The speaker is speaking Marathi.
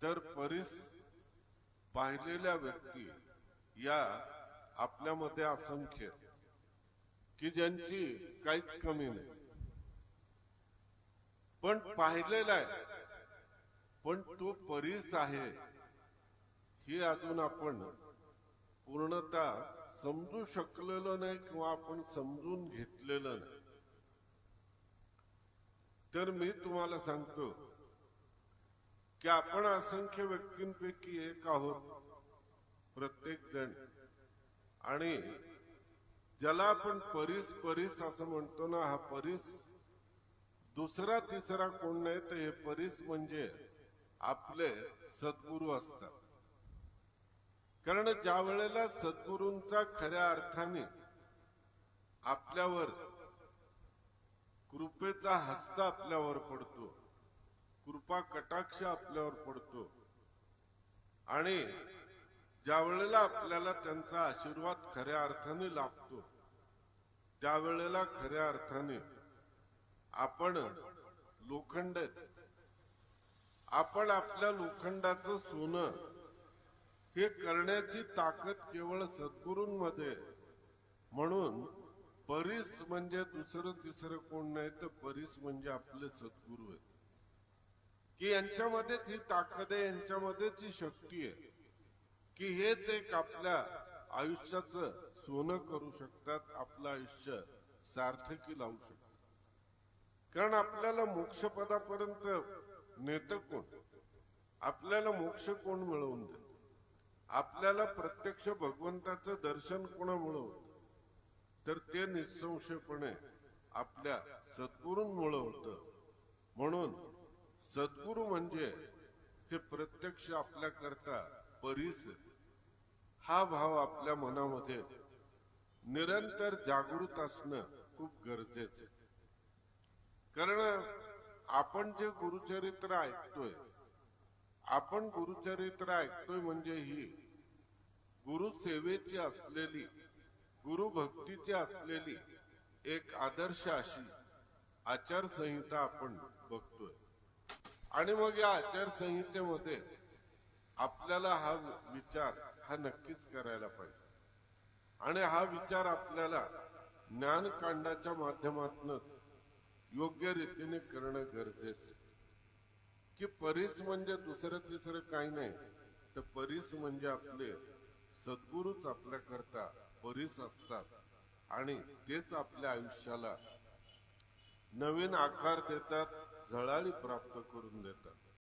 तर परीस पाहिलेल्या व्यक्ती या आपल्यामध्ये असंख्य की ज्यांची काहीच कमी नाही, पण पाहिलेला आहे, पण तो परीस आहे ही अजून आपण पूर्णतः समजू शकलेलो नाही किंवा आपण समजून घेतलेलं नाही. तर मी तुम्हाला सांगतो की आपण असंख्य व्यक्तींपैकी एक आहोत, प्रत्येक जण. आणि ज्याला आपण परीस परीस असं म्हणतो ना, हा परीस दुसरा तिसरा कोण नाही, तर हे परीस म्हणजे आपले सद्गुरू असतात. कारण ज्या वेळेला सद्गुरूंचा खऱ्या अर्थाने आपल्यावर कृपेचा हस्त आपल्यावर पडतो, कृपा कटाक्ष आपल्यावर पडतो, आणि ज्या वेळेला आपल्याला त्यांचा आशीर्वाद खऱ्या अर्थाने लाभतो, त्यावेळेला खऱ्या अर्थाने आपण लोखंड, आपण आपल्या लोखंडाचं सोनं हे करण्याची ताकद केवळ सद्गुरूंमध्ये. म्हणून परीस म्हणजे दुसरं तिसरं कोण नाही, तर परीस म्हणजे आपले सद्गुरू आहेत, की यांच्यामध्येच ही ताकद आहे, यांच्यामध्येच ही शक्ती आहे, की हेच एक आपल्या आयुष्याचं सोनं करू शकतात, आपलं आयुष्य सार्थकी लावू शकतात. कारण आपल्याला मोक्षपदापर्यंत नेतं कोण, आपल्याला मोक्ष कोण मिळवून देत, आपल्याला प्रत्यक्ष भगवंताचं दर्शन कोण मिळवत, तर ते निसंशयपणे आपल्या सद्गुरूंमुळे होतं. म्हणून सद्गुरू म्हणजे हे प्रत्यक्ष आपल्या करता परीस, हा भाव आपल्या मनामध्ये निरंतर जागृत असणं खूप गरजेचं आहे. कारण आपण जे गुरुचरित्र ऐकतोय, आपण गुरुचरित्र ऐकतोय म्हणजे ही गुरुसेवेची असलेली, गुरुभक्तीची असलेली एक आदर्श अशी आचारसंहिता आपण बघतोय. आणि मग या आचारसंहितेमध्ये आपल्याला हा विचार हा नक्कीच करायला पाहिजे. आणि हा विचार आपल्याला ज्ञानकांडाच्या माध्यमातून योग्य रीतीने करणं गरजेचं, की परीस म्हणजे दुसरं तिसरं काही नाही, तर परीस म्हणजे आपले सद्गुरूच आपल्या करता परीस असतात, आणि तेच आपल्या आयुष्याला नवीन आकार देतात, झळाळी प्राप्त करून देतात.